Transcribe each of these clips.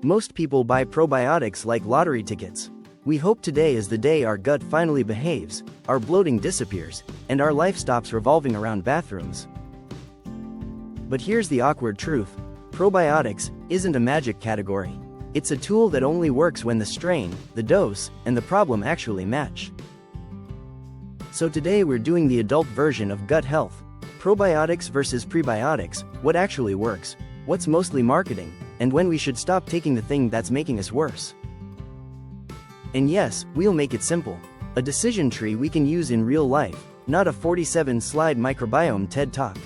Most people buy probiotics like lottery tickets. We hope today is the day our gut finally behaves, our bloating disappears, and our life stops revolving around bathrooms. But here's the awkward truth. Probiotics isn't a magic category. It's a tool that only works when the strain, the dose, and the problem actually match. So today we're doing the adult version of gut health. Probiotics versus prebiotics, what actually works, what's mostly marketing, and when we should stop taking the thing that's making us worse. And yes, we'll make it simple. A decision tree we can use in real life, not a 47-slide microbiome TED Talk.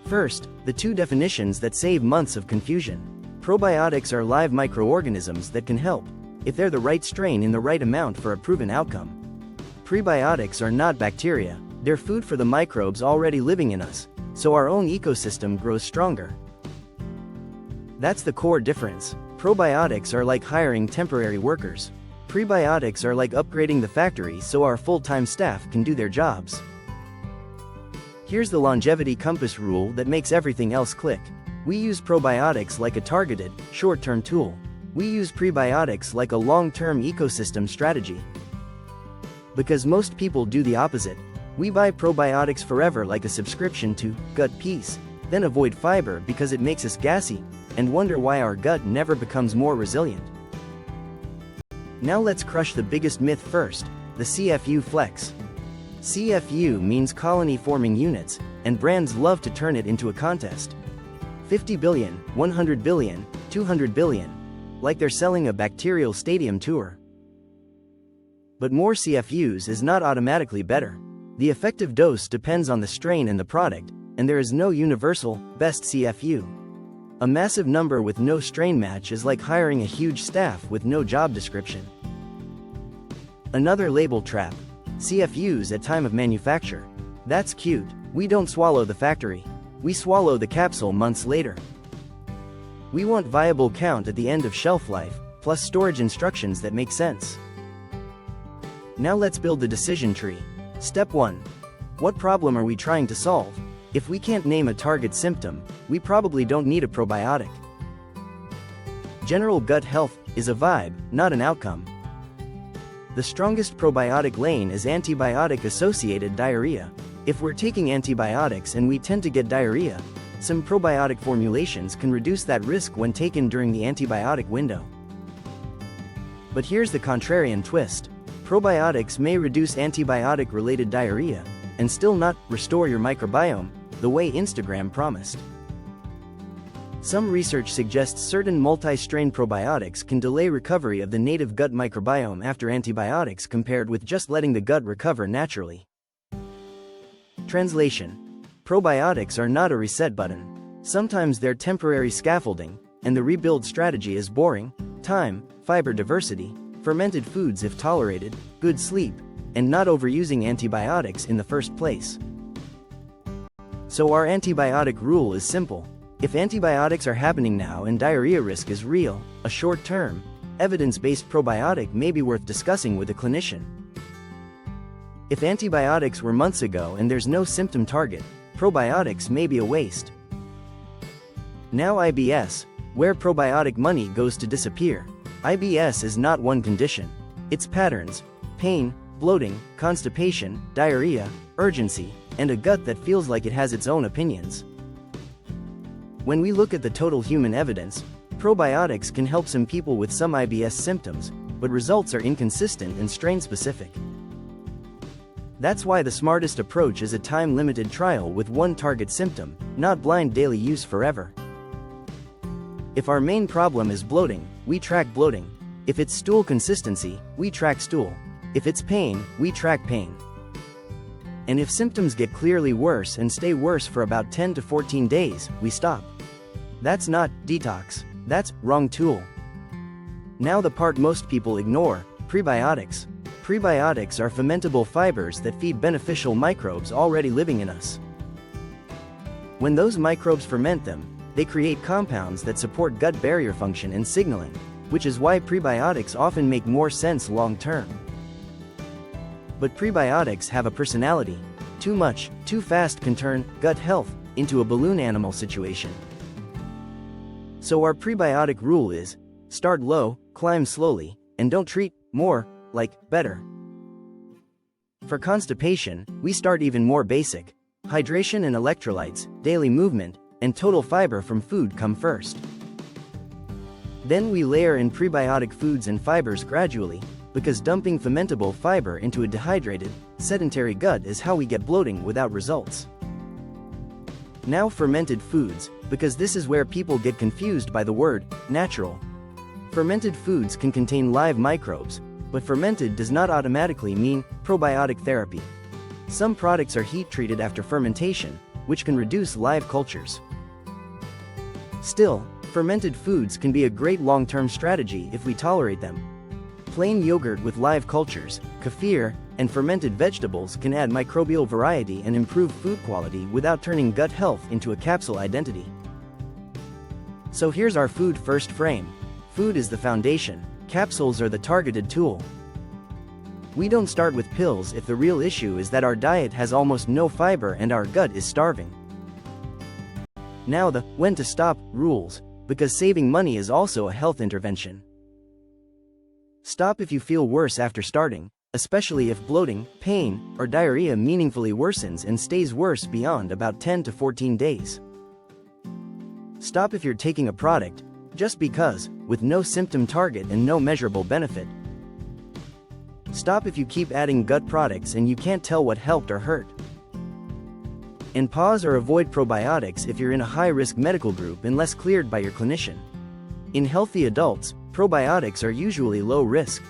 First, the two definitions that save months of confusion. Probiotics are live microorganisms that can help, if they're the right strain in the right amount for a proven outcome. Prebiotics are not bacteria, they're food for the microbes already living in us, so our own ecosystem grows stronger. That's the core difference. Probiotics are like hiring temporary workers. Prebiotics are like upgrading the factory so our full-time staff can do their jobs. Here's the longevity compass rule that makes everything else click. We use probiotics like a targeted, short-term tool. We use prebiotics like a long-term ecosystem strategy. Because most people do the opposite. We buy probiotics forever like a subscription to Gut Peace, then avoid fiber because it makes us gassy, and wonder why our gut never becomes more resilient. Now let's crush the biggest myth first, the CFU flex. CFU means colony-forming units, and brands love to turn it into a contest. 50 billion, 100 billion, 200 billion. Like they're selling a bacterial stadium tour. But more CFUs is not automatically better. The effective dose depends on the strain and the product, and there is no universal, best CFU. A massive number with no strain match is like hiring a huge staff with no job description. Another label trap. CFUs at time of manufacture. That's cute. We don't swallow the factory. We swallow the capsule months later. We want viable count at the end of shelf life, plus storage instructions that make sense. Now let's build the decision tree. Step 1. What problem are we trying to solve? If we can't name a target symptom, we probably don't need a probiotic. General gut health is a vibe, not an outcome. The strongest probiotic lane is antibiotic-associated diarrhea. If we're taking antibiotics and we tend to get diarrhea, some probiotic formulations can reduce that risk when taken during the antibiotic window. But here's the contrarian twist. Probiotics may reduce antibiotic-related diarrhea, and still not restore your microbiome, the way Instagram promised. Some research suggests certain multi-strain probiotics can delay recovery of the native gut microbiome after antibiotics compared with just letting the gut recover naturally. Translation. Probiotics are not a reset button. Sometimes they're temporary scaffolding, and the rebuild strategy is boring, time, fiber diversity, fermented foods if tolerated, good sleep, and not overusing antibiotics in the first place. So our antibiotic rule is simple. If antibiotics are happening now and diarrhea risk is real, a short-term, evidence-based probiotic may be worth discussing with a clinician. If antibiotics were months ago and there's no symptom target, probiotics may be a waste. Now IBS, where probiotic money goes to disappear. IBS is not one condition. It's patterns, pain, bloating, constipation, diarrhea, urgency, and a gut that feels like it has its own opinions. When we look at the total human evidence, probiotics can help some people with some IBS symptoms, but results are inconsistent and strain-specific. That's why the smartest approach is a time-limited trial with one target symptom, not blind daily use forever. If our main problem is bloating, we track bloating. If it's stool consistency, we track stool. If it's pain, we track pain. And if symptoms get clearly worse and stay worse for about 10 to 14 days, we stop. That's not detox. That's wrong tool. Now the part most people ignore, prebiotics. Prebiotics are fermentable fibers that feed beneficial microbes already living in us. When those microbes ferment them, they create compounds that support gut barrier function and signaling, which is why prebiotics often make more sense long-term. But prebiotics have a personality. Too much, too fast can turn gut health into a balloon animal situation. So our prebiotic rule is, start low, climb slowly, and don't treat more like better. For constipation, we start even more basic. Hydration and electrolytes, daily movement, and total fiber from food come first. Then we layer in prebiotic foods and fibers gradually, because dumping fermentable fiber into a dehydrated, sedentary gut is how we get bloating without results. Now fermented foods, because this is where people get confused by the word natural. Fermented foods can contain live microbes, but fermented does not automatically mean probiotic therapy. Some products are heat-treated after fermentation, which can reduce live cultures. Still, fermented foods can be a great long-term strategy if we tolerate them. Plain yogurt with live cultures, kefir, and fermented vegetables can add microbial variety and improve food quality without turning gut health into a capsule identity. So here's our food first frame. Food is the foundation, capsules are the targeted tool. We don't start with pills if the real issue is that our diet has almost no fiber and our gut is starving. Now the when to stop rules, because saving money is also a health intervention. Stop if you feel worse after starting, especially if bloating, pain, or diarrhea meaningfully worsens and stays worse beyond about 10 to 14 days. Stop if you're taking a product just because, with no symptom target and no measurable benefit. Stop if you keep adding gut products and you can't tell what helped or hurt. And pause or avoid probiotics if you're in a high-risk medical group unless cleared by your clinician. In healthy adults, probiotics are usually low risk.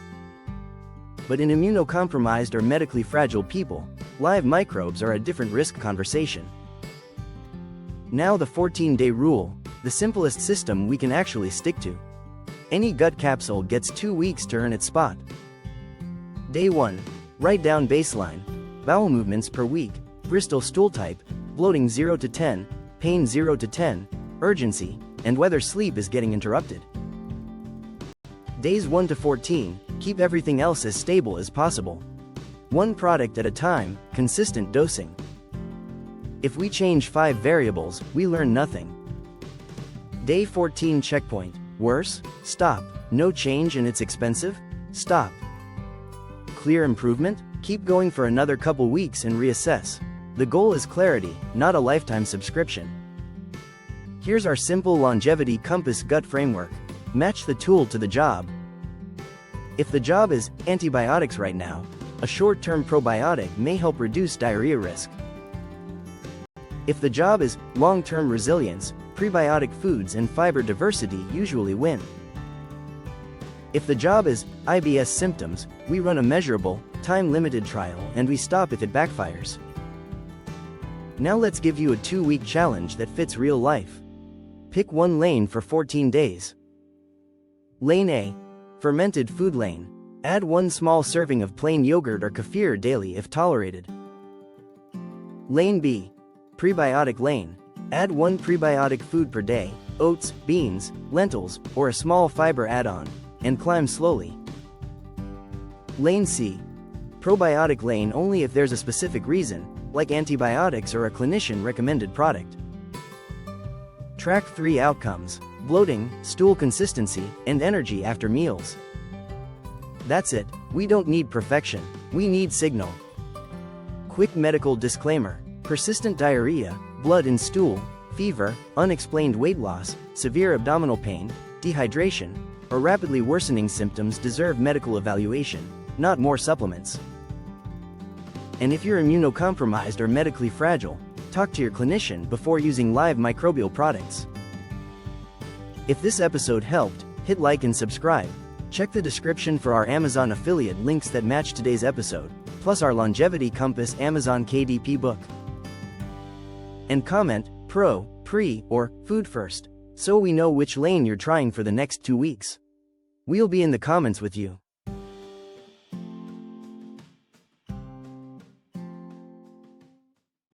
But in immunocompromised or medically fragile people, live microbes are a different risk conversation. Now the 14-day rule, the simplest system we can actually stick to. Any gut capsule gets 2 weeks to earn its spot. Day 1. Write down baseline. Bowel movements per week, Bristol stool type, bloating 0 to 10, pain 0 to 10, urgency, and whether sleep is getting interrupted. Days 1 to 14, keep everything else as stable as possible. One product at a time, consistent dosing. If we change 5 variables, we learn nothing. Day 14 checkpoint. Worse? Stop. No change and it's expensive? Stop. Clear improvement? Keep going for another couple weeks and reassess. The goal is clarity, not a lifetime subscription. Here's our simple longevity compass gut framework. Match the tool to the job. If the job is antibiotics right now, a short-term probiotic may help reduce diarrhea risk. If the job is long-term resilience, prebiotic foods and fiber diversity usually win. If the job is IBS symptoms, we run a measurable, time-limited trial and we stop if it backfires. Now let's give you a 2-week challenge that fits real life. Pick one lane for 14 days. Lane A. Fermented food lane. Add 1 small serving of plain yogurt or kefir daily if tolerated. Lane B. Prebiotic lane. Add 1 prebiotic food per day, oats, beans, lentils, or a small fiber add-on, and climb slowly. Lane C. Probiotic lane only if there's a specific reason, like antibiotics or a clinician-recommended product. Track 3 outcomes: bloating, stool consistency, and energy after meals. That's it. We don't need perfection. We need signal. Quick medical disclaimer: persistent diarrhea, blood in stool, fever, unexplained weight loss, severe abdominal pain, dehydration, or rapidly worsening symptoms deserve medical evaluation, not more supplements. And if you're immunocompromised or medically fragile, talk to your clinician before using live microbial products. If this episode helped, hit like and subscribe. Check the description for our Amazon affiliate links that match today's episode, plus our Longevity Compass Amazon KDP book. And comment, pro, pre, or food first, so we know which lane you're trying for the next 2 weeks. We'll be in the comments with you.